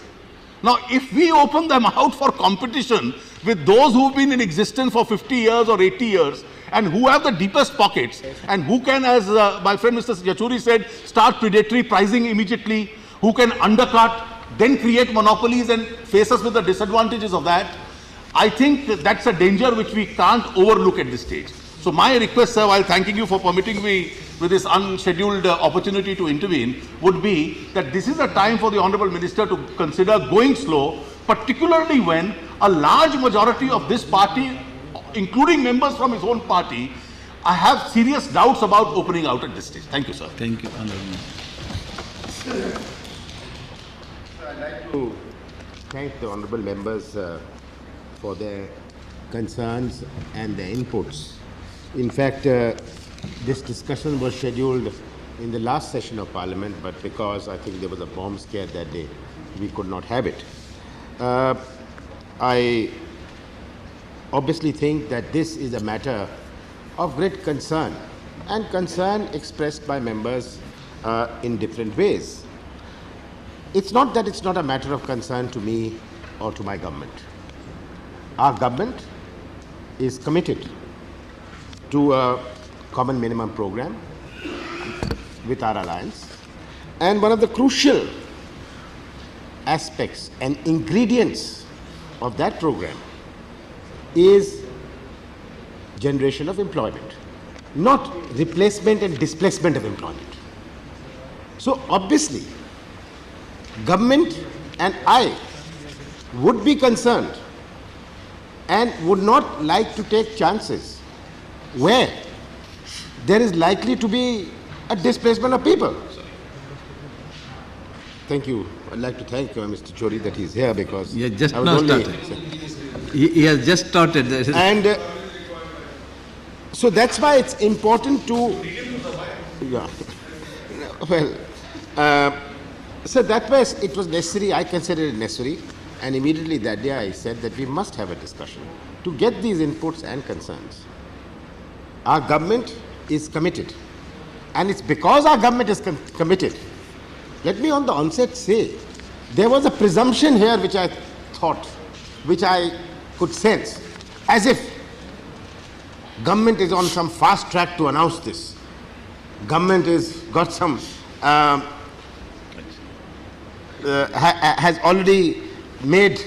Now, if we open them out for competition with those who've been in existence for 50 years or 80 years and who have the deepest pockets and who can, as my friend Mr. Yachuri said, start predatory pricing immediately, who can undercut, then create monopolies and face us with the disadvantages of that, I think that's a danger which we can't overlook at this stage. So my request, sir, while thanking you for permitting me with this unscheduled opportunity to intervene, would be that this is a time for the Honorable Minister to consider going slow, particularly when a large majority of this party, including members from his own party, I have serious doubts about opening out at this stage. Thank you, sir. Thank you, Honorable Minister. I'd like to thank the honorable members for their concerns and their inputs. In fact, this discussion was scheduled in the last session of Parliament, but because I think there was a bomb scare that day, we could not have it. I obviously think that this is a matter of great concern, and concern expressed by members in different ways. It's not that it's not a matter of concern to me or to my government. Our government is committed to a common minimum program with our alliance, and one of the crucial aspects and ingredients of that program is generation of employment, not replacement and displacement of employment. So obviously, government and I would be concerned and would not like to take chances where there is likely to be a displacement of people. Thank you. I'd like to thank Mr. Chori that he's here, because he has just I was now only started. He has just started. And so that's why it's important to, so that was, it was necessary, I considered it necessary, and immediately that day I said that we must have a discussion to get these inputs and concerns. Our government is committed, and it's because our government is committed. Let me on the onset say there was a presumption here which I thought, which I could sense, as if government is on some fast track to announce this. Government is got some, has already made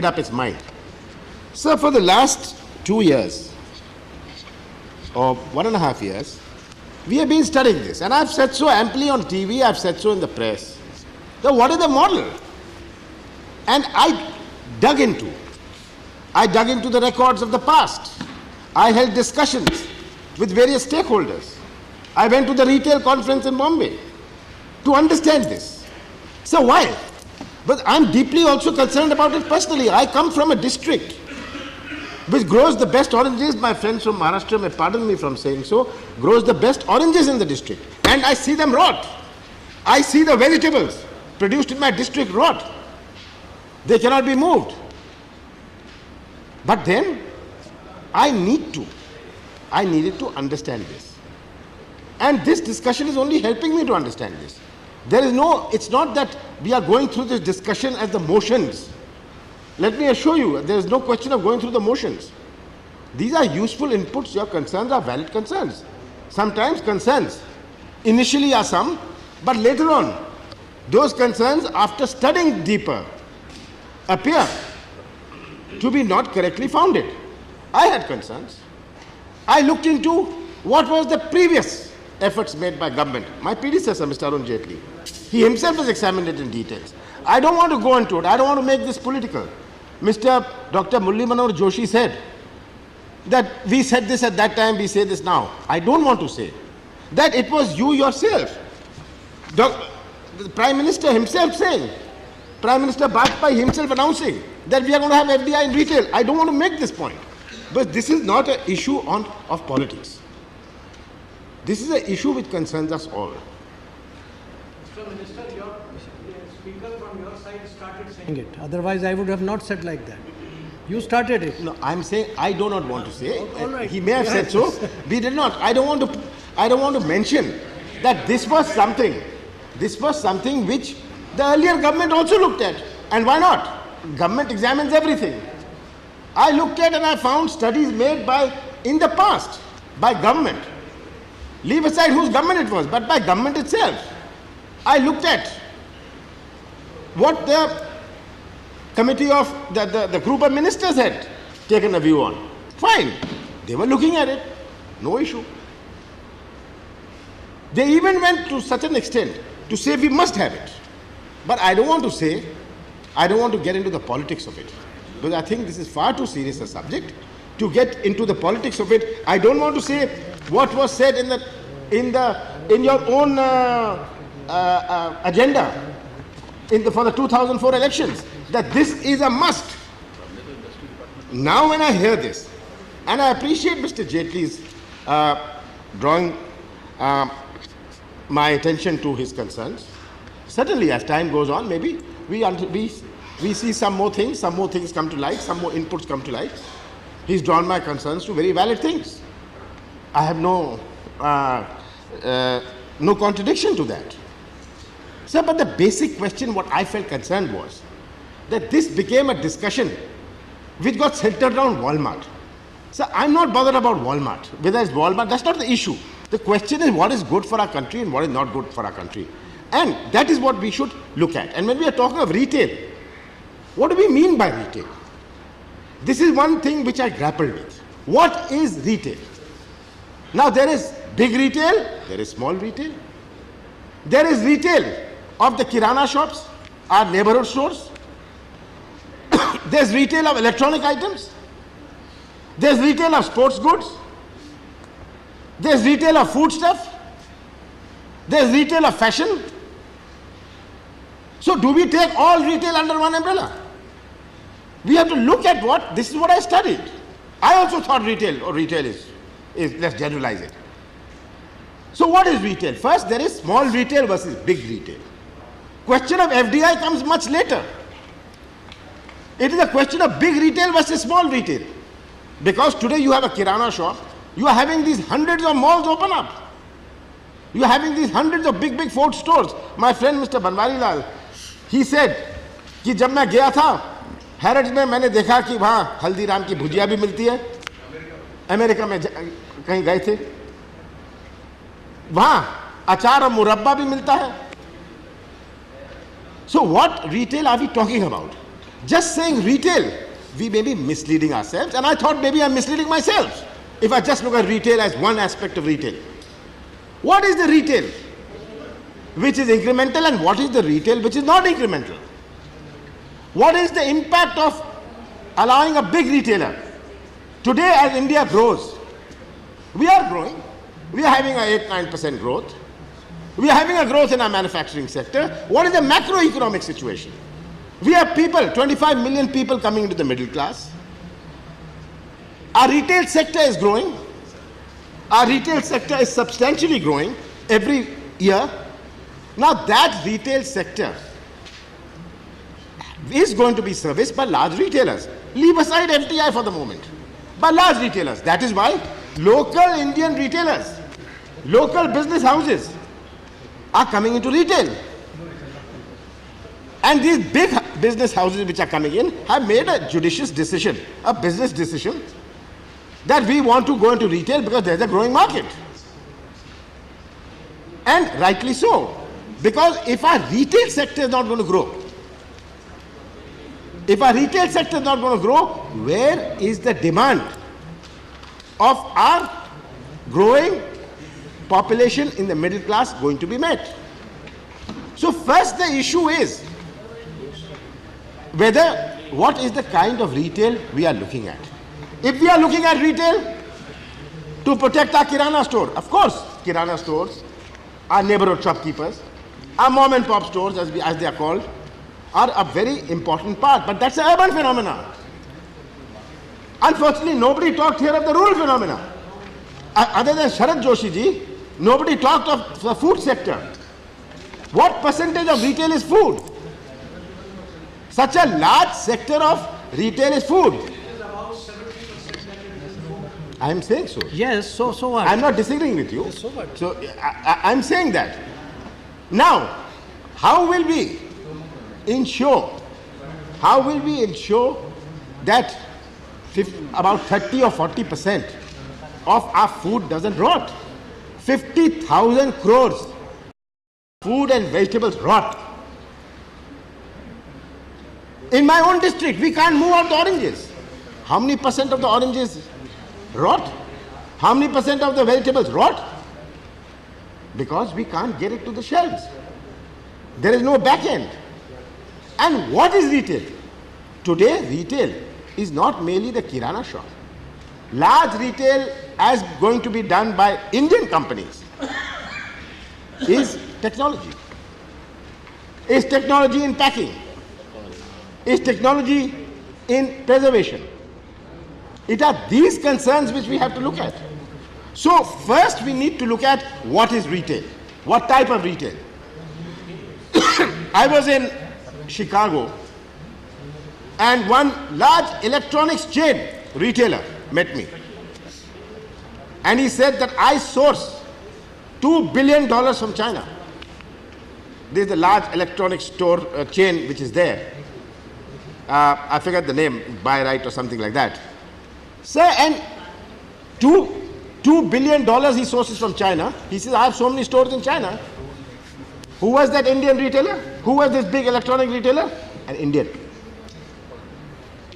up its mind. So for the last 2 years, or 1.5 years, we have been studying this. And I've said so amply on TV, I've said so in the press. So what is the model? And I dug into the records of the past. I held discussions with various stakeholders. I went to the retail conference in Bombay to understand this. So why? But I'm deeply also concerned about it personally. I come from a district which grows the best oranges. My friends from Maharashtra may pardon me from saying so, grows the best oranges in the district. And I see them rot. I see the vegetables produced in my district rot. They cannot be moved. But then I needed to understand this. And this discussion is only helping me to understand this. It's not that we are going through this discussion as the motions. Let me assure you, there is no question of going through the motions. These are useful inputs. Your concerns are valid concerns. Sometimes concerns initially are some, but later on, those concerns, after studying deeper, appear to be not correctly founded. I had concerns. I looked into what was the previous efforts made by government. My predecessor, Mr. Arun Jaitley, he himself has examined it in details. I don't want to go into it. I don't want to make this political. Dr. Murli Manohar Joshi said that we said this at that time, we say this now. I don't want to say that it was you yourself. The Prime Minister himself saying, Prime Minister Bajpayee himself announcing that we are going to have FDI in retail. I don't want to make this point. But this is not an issue of politics. This is an issue which concerns us all. Mr. Minister, your speaker from your side started saying it. Otherwise, I would have not said like that. You started it. No, I'm saying I do not want to say. All right. He may have said so. We did not. I don't want to mention that this was something which the earlier government also looked at. And why not? Government examines everything. I looked at and I found studies made in the past by government. Leave aside whose government it was, but by government itself. I looked at what the committee of the group of ministers had taken a view on. Fine. They were looking at it. No issue. They even went to such an extent to say we must have it. But I don't want to get into the politics of it. Because I think this is far too serious a subject to get into the politics of it. I don't want to say what was said in your own agenda for the 2004 elections, that this is a must. Now when I hear this, and I appreciate Mr. Jaitley's drawing my attention to his concerns. Certainly as time goes on, maybe we see some more things come to light, some more inputs come to light. He's drawn my concerns to very valid things. I have no contradiction to that. Sir, but the basic question what I felt concerned was that this became a discussion which got centered around Walmart. So I'm not bothered about Walmart. Whether it's Walmart, that's not the issue. The question is what is good for our country and what is not good for our country. And that is what we should look at. And when we are talking of retail, what do we mean by retail? This is one thing which I grappled with. What is retail? Now there is big retail, there is small retail. There is retail of the kirana shops, our neighborhood stores. There's retail of electronic items. There's retail of sports goods. There's retail of food stuff. There's retail of fashion. So do we take all retail under one umbrella? We have to look at this is what I studied. I also thought retail is let's generalize it. So what is retail? First, there is small retail versus big retail. Question of FDI comes much later. It is a question of big retail versus small retail. Because today you have a kirana shop, you are having these hundreds of malls open up. You are having these hundreds of big food stores. My friend Mr. Banwari Lal, he said कि जब मैं गया था हैरड्स में, मैंने देखा कि वहाँ हल्दीराम की भुजिया भी मिलती है। अमेरिका में कहीं गए थे, वहाँ अचार और मुरब्बा भी मिलता है। So what retail are we talking about? Just saying retail, we may be misleading ourselves, and I thought maybe I'm misleading myself if I just look at retail as one aspect of retail. What is the retail which is incremental, and what is the retail which is not incremental? What is the impact of allowing a big retailer? Today, as India grows, we are growing. We are having a 8-9% growth. We are having a growth in our manufacturing sector. What is the macroeconomic situation? We have people, 25 million people coming into the middle class. Our retail sector is growing. Our retail sector is substantially growing every year. Now that retail sector is going to be serviced by large retailers. Leave aside FDI for the moment. By large retailers. That is why local Indian retailers, local business houses are coming into retail. And these big business houses which are coming in have made a judicious decision, a business decision, that we want to go into retail because there's a growing market. And rightly so. Because if our retail sector is not going to grow, if our retail sector is not going to grow, where is the demand of our growing population in the middle class going to be met? So first the issue is whether what is the kind of retail we are looking at. If we are looking at retail to protect our kirana store, of course kirana stores, our neighborhood shopkeepers, our mom and pop stores as they are called, are a very important part, but that's an urban phenomenon. Unfortunately, nobody talked here of the rural phenomena. Other than Sharad Joshi ji, nobody talked of the food sector. What percentage of retail is food? Such a large sector of retail is food. I am saying so. Yes, so what? I am not disagreeing with you. So what? So I am saying that. Now, how will we ensure that about 30 or 40% of our food doesn't rot? 50,000 crores food and vegetables rot. In my own district, we can't move out the oranges. How many percent of the oranges rot? How many percent of the vegetables rot? Because we can't get it to the shelves. There is no back end. And what is retail? Today, retail is not merely the kirana shop. Large retail, as going to be done by Indian companies, is technology. Is technology in packing. Is technology in preservation. It are these concerns which we have to look at. So first we need to look at what is retail. What type of retail? I was in Chicago and one large electronics chain retailer met me. And he said that I source $2 billion from China. There is a large electronics store chain which is there. I forget the name, Buy Right or something like that. Sir, and $2 billion he sources from China. He says, I have so many stores in China. Who was that Indian retailer? Who was this big electronic retailer? An Indian.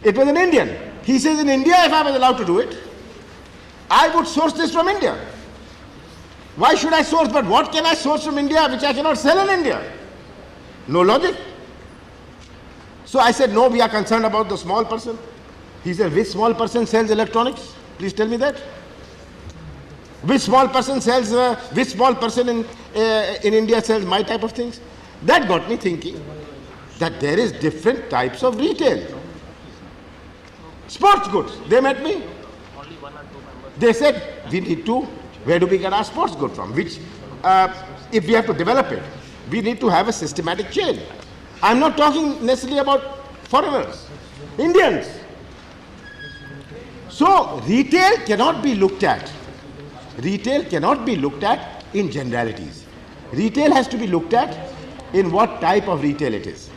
It was an Indian. He says, in India, if I was allowed to do it, I would source this from India. Why should I source? But what can I source from India which I cannot sell in India? No logic. So I said, no, we are concerned about the small person. He said, which small person sells electronics? Please tell me that. Which small person sells, which small person in India sells my type of things? That got me thinking that there is different types of retail. Sports goods, they met me. They said, we need to, where do we get our sports goods from? Which, if we have to develop it, we need to have a systematic chain. I'm not talking necessarily about foreigners, Indians. So retail cannot be looked at. Retail cannot be looked at in generalities. Retail has to be looked at in what type of retail it is.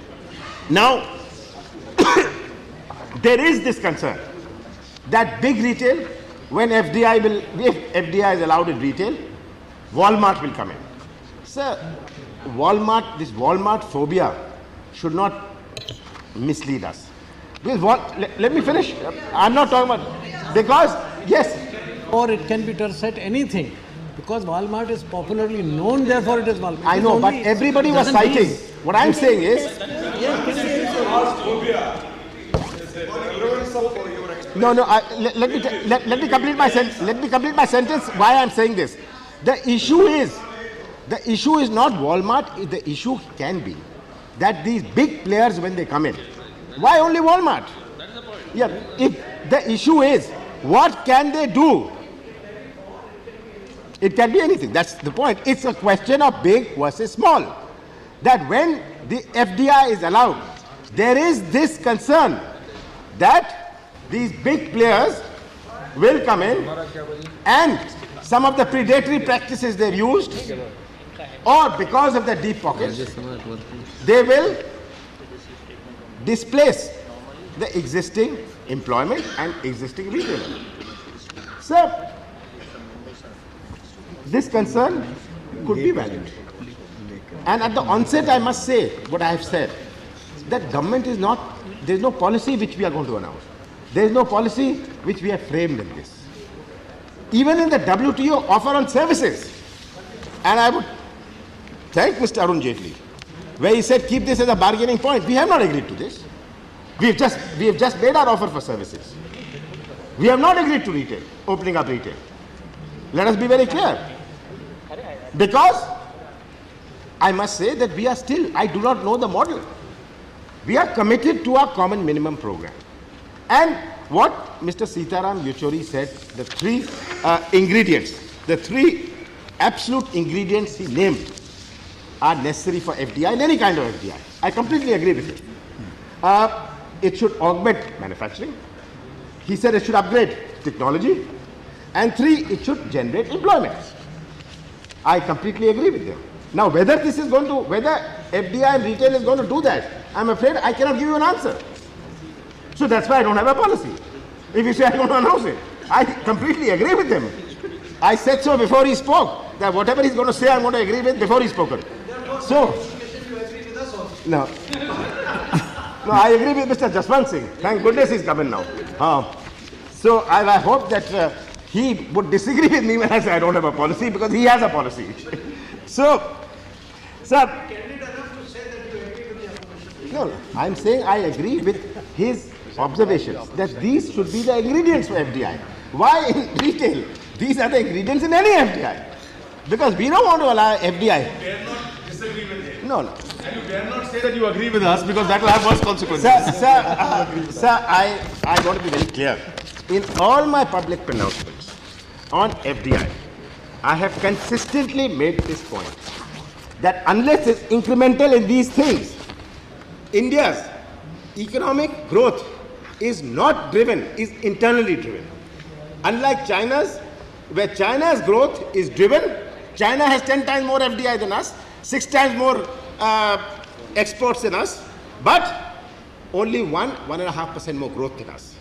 Now, there is this concern that big retail, when if FDI is allowed in retail, Walmart will come in. Sir, this Walmart phobia should not mislead us. Because let me finish. I'm not talking about, because, yes. Or it can be said anything. Because Walmart is popularly known, therefore it is Walmart. I know, but everybody was citing. What I'm saying is, no. Let me complete my sentence. Let me complete my sentence. Why I'm saying this? The issue is not Walmart. The issue can be that these big players, when they come in, why only Walmart? That is the point. Yeah. If the issue is, what can they do? It can be anything. That's the point. It's a question of big versus small. That when the FDI is allowed, there is this concern that these big players will come in and some of the predatory practices they've used, or because of the deep pockets, they will displace the existing employment and existing retailer. So, this concern could be valid. And at the onset, I must say what I have said, that government is not, there is no policy which we are going to announce. There is no policy which we have framed in this. Even in the WTO offer on services, and I would thank Mr. Arun Jaitley, where he said keep this as a bargaining point. We have not agreed to this. We have just made our offer for services. We have not agreed to retail, opening up retail. Let us be very clear. Because I must say that we are still, I do not know the model. We are committed to our common minimum program. And what Mr. Sitaram Yechuri said, the three ingredients, the three absolute ingredients he named are necessary for FDI and any kind of FDI. I completely agree with him. It should augment manufacturing. He said it should upgrade technology. And three, it should generate employment. I completely agree with him. Now, whether this is going to, whether FDI and retail is going to do that, I'm afraid I cannot give you an answer. So that's why I don't have a policy. If you say I'm going to announce it, I completely agree with him. I said so before he spoke, that whatever he's going to say, I'm going to agree with before he's spoken. So, no. No, I agree with Mr. Jaswant Singh. Thank goodness he's coming now. So I hope that he would disagree with me when I say I don't have a policy, because he has a policy. So, sir. Candid enough to say that you agree with the opposition. No, I'm saying I agree with his observations that these should be the ingredients for FDI. Why in retail? These are the ingredients in any FDI. Because we don't want to allow FDI. You dare not disagree with him. No. And you dare not say that you agree with us, because that will have worse consequences. Sir, I want to be very clear. In all my public pronouncements on FDI, I have consistently made this point, that unless it's incremental in these things, India's economic growth is not driven, is internally driven. Unlike China's, where China's growth is driven, China has 10 times more FDI than us, 6 times more exports than us, but only 1.5% more growth than us.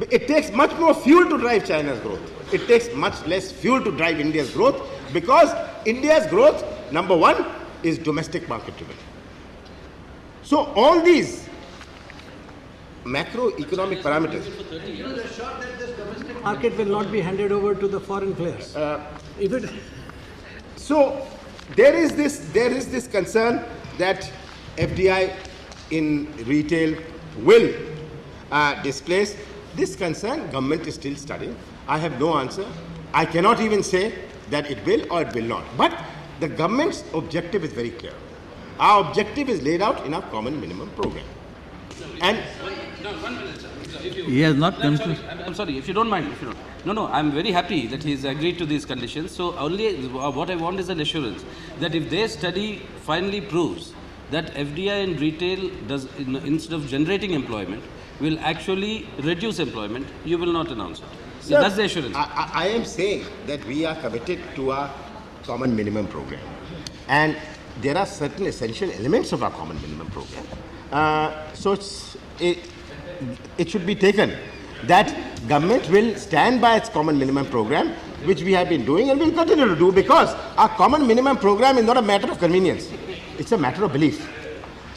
It takes much more fuel to drive China's growth. It takes much less fuel to drive India's growth, because India's growth, number one, is domestic market driven. So all these macroeconomic parameters. You are sure that this domestic market will not be handed over to the foreign players? So there is this concern that FDI in retail will displace. This concern, government is still studying. I have no answer. I cannot even say that it will or it will not. But the government's objective is very clear. Our objective is laid out in our common minimum program. And one minute, sir. He has not concluded. I'm sorry, if you don't mind. No, I'm very happy that he's agreed to these conditions. So only what I want is an assurance that if their study finally proves that FDI in retail does, instead of generating employment, will actually reduce employment, you will not announce it. So that's the assurance. I am saying that we are committed to our common minimum program. And there are certain essential elements of our common minimum program. it should be taken that government will stand by its common minimum program, which we have been doing and will continue to do, because our common minimum program is not a matter of convenience. It's a matter of belief.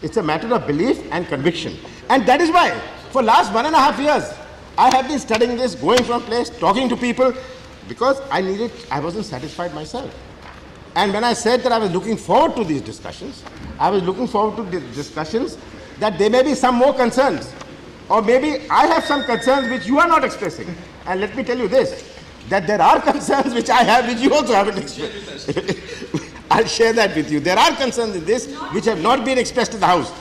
It's a matter of belief and conviction. And that is why, for last 1.5 years, I have been studying this, going from place, talking to people, because I wasn't satisfied myself. And when I said that I was looking forward to these discussions, I was looking forward to the discussions that there may be some more concerns, or maybe I have some concerns which you are not expressing. And let me tell you this, that there are concerns which I have which you also haven't expressed. I'll share that with you. There are concerns in this which have not been expressed in the House.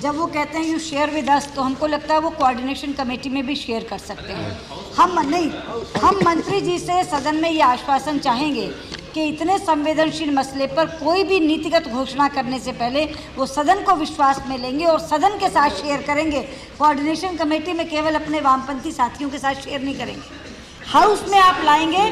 जब वो कहते हैं you share with अस, तो हमको लगता है वो coordination committee में भी शेयर कर सकते हैं। हम मंत्री जी से सदन में ये आश्वासन चाहेंगे कि इतने संवेदनशील मसले पर कोई भी नीतिगत घोषणा करने से पहले वो सदन को विश्वास में लेंगे और सदन के साथ शेयर करेंगे। कोऑर्डिनेशन कमेटी में केवल अपने वामपंथी साथियों के साथ शेयर नहीं करेंगे। हाउस में आप लाएंगे,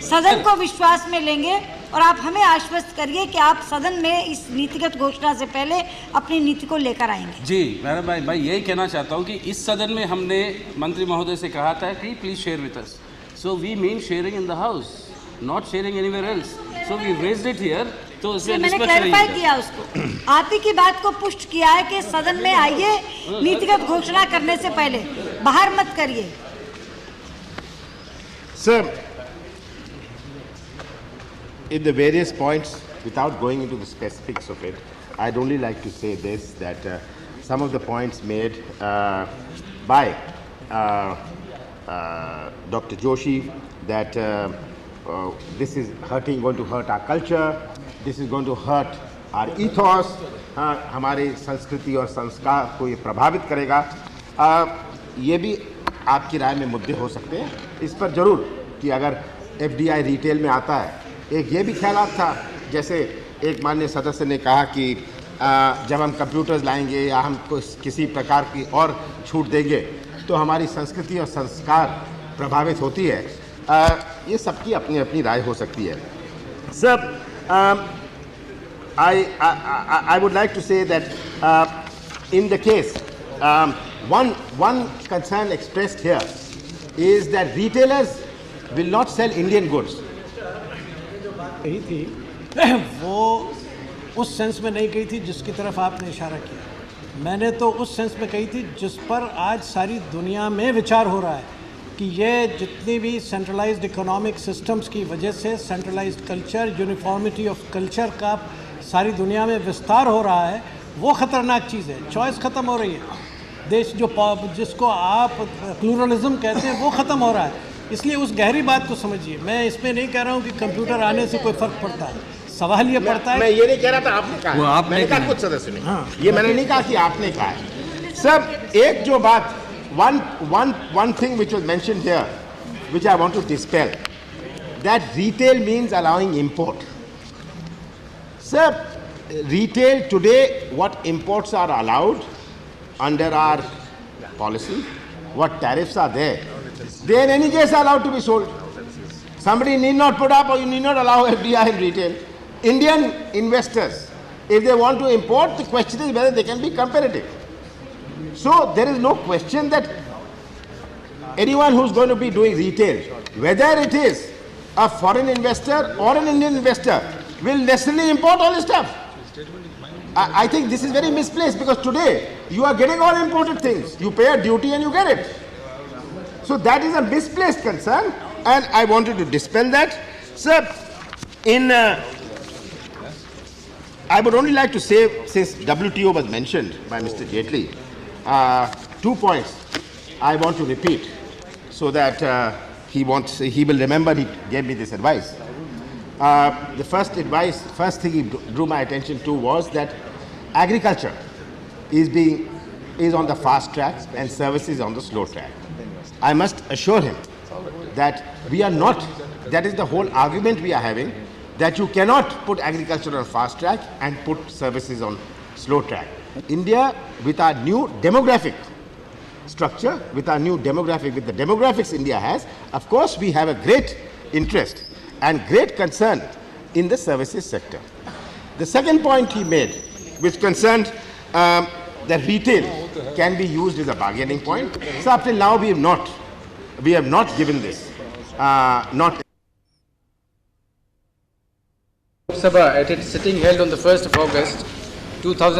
सदन को विश्वास में लेंगे और आप हमें आश्वस्त करिए कि आप सदन में इस नीतिगत घोषणा से पहले अपनी नीति को लेकर आएंगे। जी मैडम, मैं यही कहना चाहता हूँ कि इस सदन में हमने मंत्री महोदय से कहा था कि please share with us, so we mean sharing in the house, not sharing anywhere else, so we raised it here. तो मैंने क्लैरिफाई किया उसको, आप ही की बात को पुष्ट किया है कि सदन में आइए नीतिगत घोषणा करने से पहले, बाहर मत करिए। Sir, in the various points, without going into the specifics of it, I'd only like to say this, that some of the points made by Dr. Joshi, that this is going to hurt our culture, this is going to hurt our ethos, हमारी संस्कृति और संस्कार को ये प्रभावित करेगा, ये भी आपकी राय में मुद्दे हो सकते हैं। इस पर जरूर कि अगर FDI रिटेल में आता है, एक ये भी ख्यालात था, जैसे एक माननीय सदस्य ने कहा कि जब हम कंप्यूटर्स लाएंगे या हम किसी प्रकार की और छूट देंगे तो हमारी संस्कृति और संस्कार प्रभावित होती है। ये सबकी अपनी अपनी राय हो सकती है। Sir, I would like to say that in the case, one concern expressed here is that retailers will not sell Indian goods. कही थी वो उस सेंस में नहीं कही थी जिसकी तरफ आपने इशारा किया। मैंने तो उस सेंस में कही थी जिस पर आज सारी दुनिया में विचार हो रहा है कि ये जितनी भी सेंट्रलाइज्ड इकोनॉमिक सिस्टम्स की वजह से centralised culture, uniformity of culture का सारी दुनिया में विस्तार हो रहा है, वो ख़तरनाक चीज़ है। चॉइस ख़त्म हो रही है, देश जिसको आप प्लूरलिज्म कहते हैं वो ख़त्म हो रहा है। इसलिए उस गहरी बात को समझिए। मैं इसमें नहीं कह रहा हूँ कि कंप्यूटर आने से कोई फ़र्क पड़ता है, सवाल ये पड़ता है। मैं ये नहीं कह रहा था, आपने कहा, मैंने कहा कुछ सदस्य ने, हाँ, ये मैंने नहीं कहा कि आपने कहा है। सब एक जो बात, one thing which was mentioned here, which I want to dispel, that retail means allowing import. Sir, retail today, what imports are allowed under our policy, what tariffs are there, they in any case are allowed to be sold. Somebody need not put up, or you need not allow FDI in retail. Indian investors, if they want to import, the question is whether they can be competitive. So there is no question that anyone who's going to be doing retail, whether it is a foreign investor or an Indian investor, will necessarily import all his stuff. I think this is very misplaced, because today you are getting all imported things. You pay a duty and you get it. So that is a misplaced concern, and I wanted to dispel that. Sir, I would only like to say, since WTO was mentioned by Mr. Jaitley, 2 points I want to repeat so that he will remember he gave me this advice. The first thing he drew my attention to was that agriculture is on the fast track and services on the slow track. I must assure him that we are not, that is the whole argument we are having, that you cannot put agriculture on fast track and put services on slow track. India, with our new demographic structure, with the demographics India has, of course we have a great interest and great concern in the services sector. The second point he made, which concerned the retail, can be used as a bargaining point. So up till now we have not given this, not Sabha at its sitting held on the 1st of August 2000.